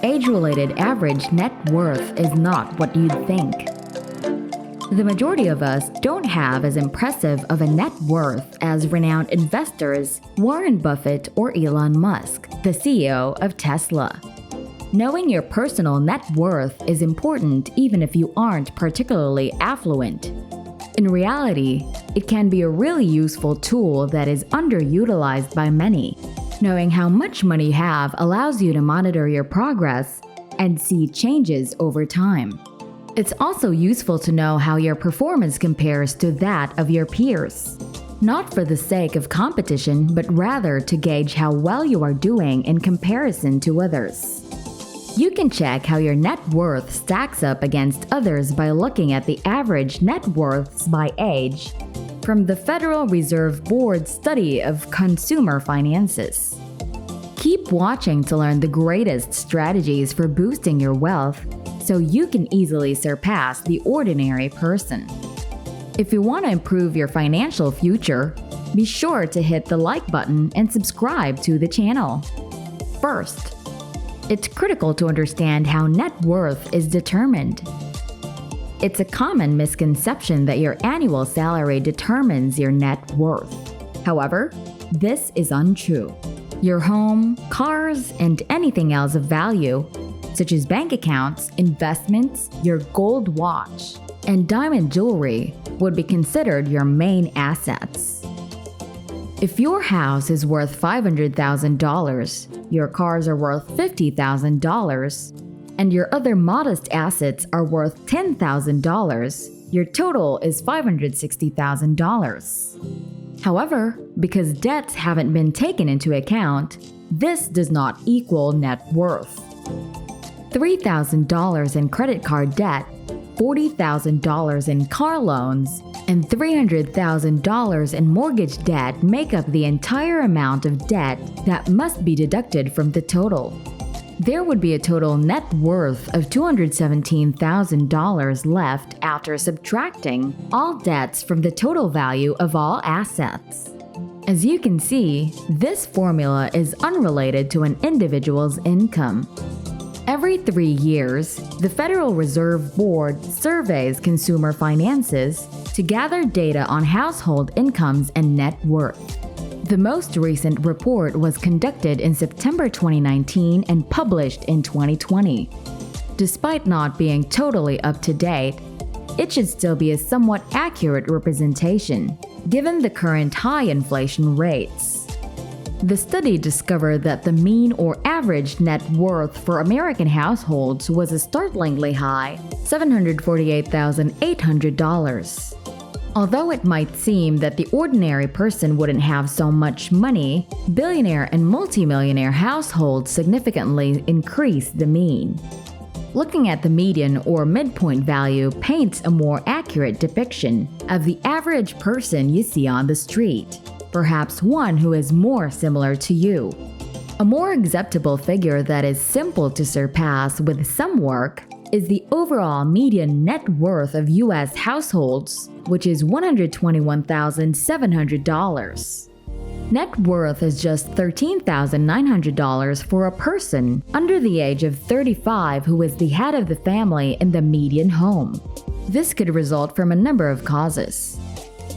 age-related average net worth is not what you'd think. The majority of us don't have as impressive of a net worth as renowned investors Warren Buffett or Elon Musk, the CEO of Tesla. Knowing your personal net worth is important even if you aren't particularly affluent. In reality, it can be a really useful tool that is underutilized by many. Knowing how much money you have allows you to monitor your progress and see changes over time. It's also useful to know how your performance compares to that of your peers. Not for the sake of competition, but rather to gauge how well you are doing in comparison to others. You can check how your net worth stacks up against others by looking at the average net worths by age from the Federal Reserve Board study of consumer finances. Keep watching to learn the greatest strategies for boosting your wealth so you can easily surpass the ordinary person. If you want to improve your financial future, be sure to hit the like button and subscribe to the channel. First, it's critical to understand how net worth is determined. It's a common misconception that your annual salary determines your net worth. However, this is untrue. Your home, cars, and anything else of value, such as bank accounts, investments, your gold watch, and diamond jewelry, would be considered your main assets. If your house is worth $500,000, your cars are worth $50,000, and your other modest assets are worth $10,000, your total is $560,000. However, because debts haven't been taken into account, this does not equal net worth. $3,000 in credit card debt, $40,000 in car loans, and $300,000 in mortgage debt make up the entire amount of debt that must be deducted from the total. There would be a total net worth of $217,000 left after subtracting all debts from the total value of all assets. As you can see, this formula is unrelated to an individual's income. Every 3 years, the Federal Reserve Board surveys consumer finances to gather data on household incomes and net worth. The most recent report was conducted in September 2019 and published in 2020. Despite not being totally up to date, it should still be a somewhat accurate representation, given the current high inflation rates. The study discovered that the mean or average net worth for American households was a startlingly high $748,800. Although it might seem that the ordinary person wouldn't have so much money, billionaire and multimillionaire households significantly increase the mean. Looking at the median or midpoint value paints a more accurate depiction of the average person you see on the street, perhaps one who is more similar to you. A more acceptable figure that is simple to surpass with some work is the overall median net worth of U.S. households, which is $121,700. Net worth is just $13,900 for a person under the age of 35 who is the head of the family in the median home. This could result from a number of causes.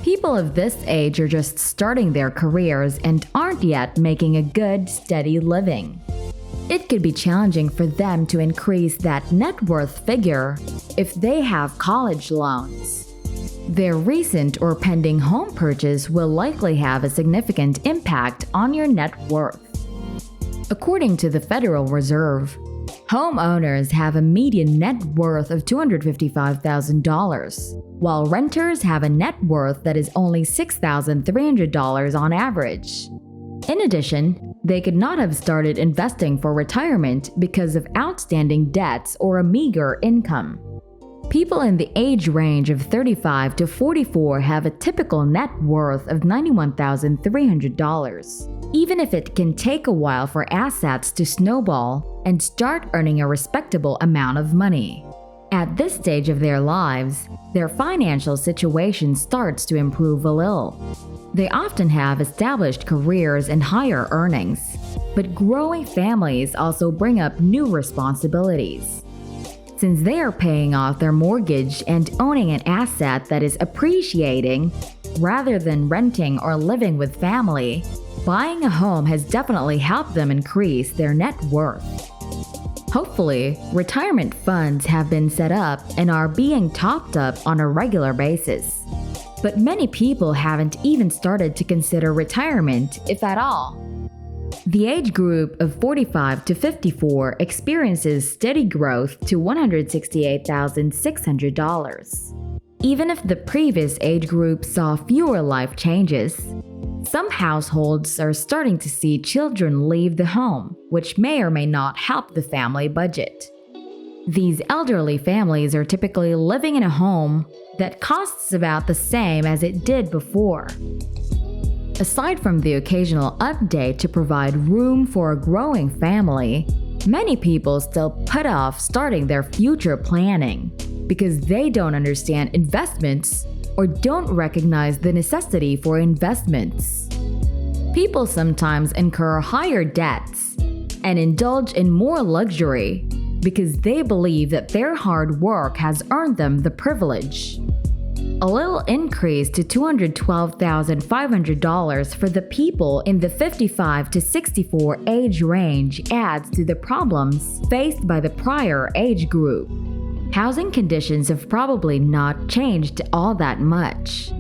People of this age are just starting their careers and aren't yet making a good, steady living. It could be challenging for them to increase that net worth figure if they have college loans. Their recent or pending home purchase will likely have a significant impact on your net worth. According to the Federal Reserve, homeowners have a median net worth of $255,000, while renters have a net worth that is only $6,300 on average. In addition, they could not have started investing for retirement because of outstanding debts or a meager income. People in the age range of 35 to 44 have a typical net worth of $91,300, even if it can take a while for assets to snowball and start earning a respectable amount of money. At this stage of their lives, their financial situation starts to improve a little. They often have established careers and higher earnings. But growing families also bring up new responsibilities. Since they are paying off their mortgage and owning an asset that is appreciating, rather than renting or living with family, buying a home has definitely helped them increase their net worth. Hopefully, retirement funds have been set up and are being topped up on a regular basis. But many people haven't even started to consider retirement, if at all. The age group of 45 to 54 experiences steady growth to $168,600. Even if the previous age group saw fewer life changes, some households are starting to see children leave the home, which may or may not help the family budget. These elderly families are typically living in a home that costs about the same as it did before. Aside from the occasional update to provide room for a growing family, many people still put off starting their future planning because they don't understand investments or don't recognize the necessity for investments. People sometimes incur higher debts and indulge in more luxury because they believe that their hard work has earned them the privilege. A little increase to $212,500 for the people in the 55 to 64 age range adds to the problems faced by the prior age group. Housing conditions have probably not changed all that much.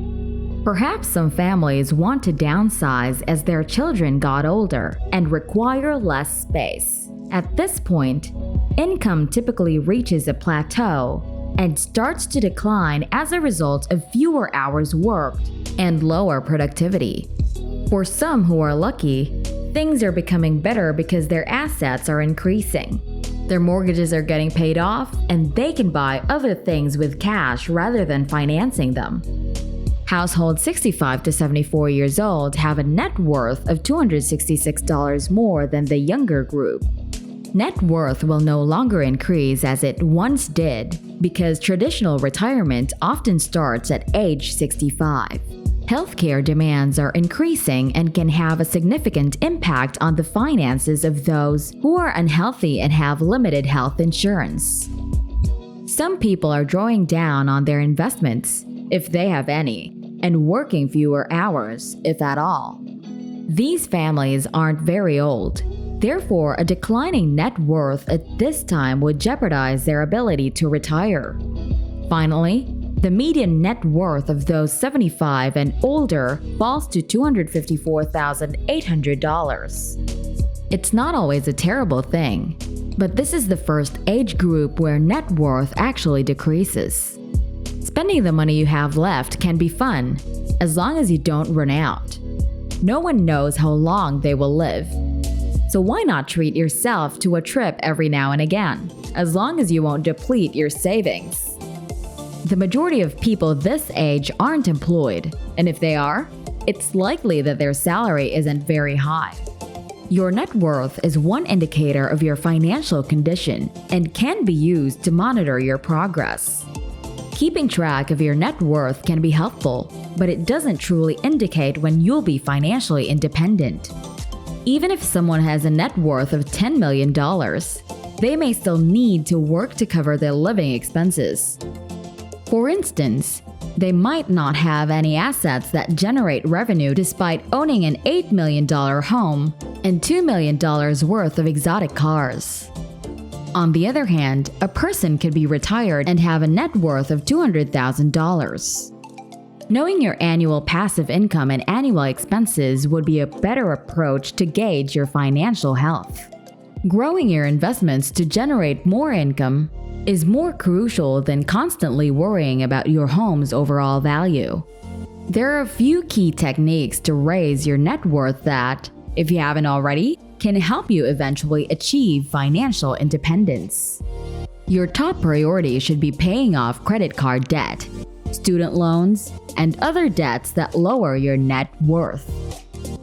Perhaps some families want to downsize as their children got older and require less space. At this point, income typically reaches a plateau and starts to decline as a result of fewer hours worked and lower productivity. For some who are lucky, things are becoming better because their assets are increasing. Their mortgages are getting paid off, and they can buy other things with cash rather than financing them. Households 65 to 74 years old have a net worth of $266 more than the younger group. Net worth will no longer increase as it once did because traditional retirement often starts at age 65. Healthcare demands are increasing and can have a significant impact on the finances of those who are unhealthy and have limited health insurance. Some people are drawing down on their investments, if they have any, and working fewer hours, if at all. These families aren't very old. Therefore, a declining net worth at this time would jeopardize their ability to retire. Finally, the median net worth of those 75 and older falls to $254,800. It's not always a terrible thing, but this is the first age group where net worth actually decreases. Spending the money you have left can be fun, as long as you don't run out. No one knows how long they will live. So why not treat yourself to a trip every now and again, as long as you won't deplete your savings? The majority of people this age aren't employed, and if they are, it's likely that their salary isn't very high. Your net worth is one indicator of your financial condition and can be used to monitor your progress. Keeping track of your net worth can be helpful, but it doesn't truly indicate when you'll be financially independent. Even if someone has a net worth of $10 million, they may still need to work to cover their living expenses. For instance, they might not have any assets that generate revenue despite owning an $8 million home and $2 million worth of exotic cars. On the other hand, a person could be retired and have a net worth of $200,000. Knowing your annual passive income and annual expenses would be a better approach to gauge your financial health. Growing your investments to generate more income is more crucial than constantly worrying about your home's overall value. There are a few key techniques to raise your net worth that, if you haven't already, can help you eventually achieve financial independence. Your top priority should be paying off credit card debt, student loans, and other debts that lower your net worth.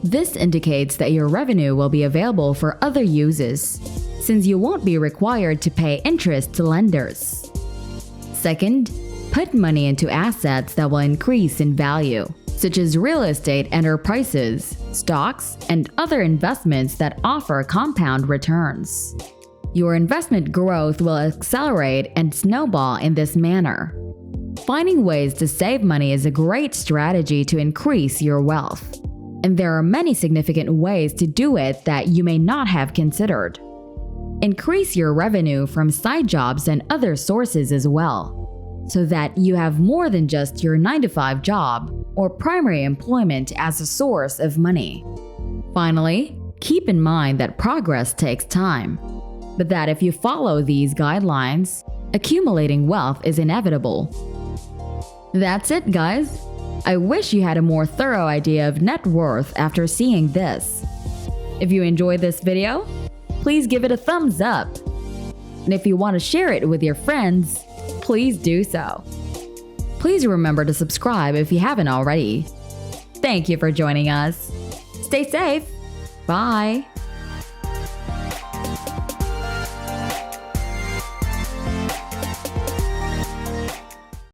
This indicates that your revenue will be available for other uses, since you won't be required to pay interest to lenders. Second, put money into assets that will increase in value. such as real estate enterprises, stocks, and other investments that offer compound returns. Your investment growth will accelerate and snowball in this manner. Finding ways to save money is a great strategy to increase your wealth. And there are many significant ways to do it that you may not have considered. Increase your revenue from side jobs and other sources as well, so that you have more than just your 9-to-5 job or primary employment as a source of money. Finally, keep in mind that progress takes time, but that if you follow these guidelines, accumulating wealth is inevitable. That's it, guys. I wish you had a more thorough idea of net worth after seeing this. If you enjoyed this video, please give it a thumbs up. And if you want to share it with your friends, please do so. Please remember to subscribe if you haven't already. Thank you for joining us. Stay safe. Bye.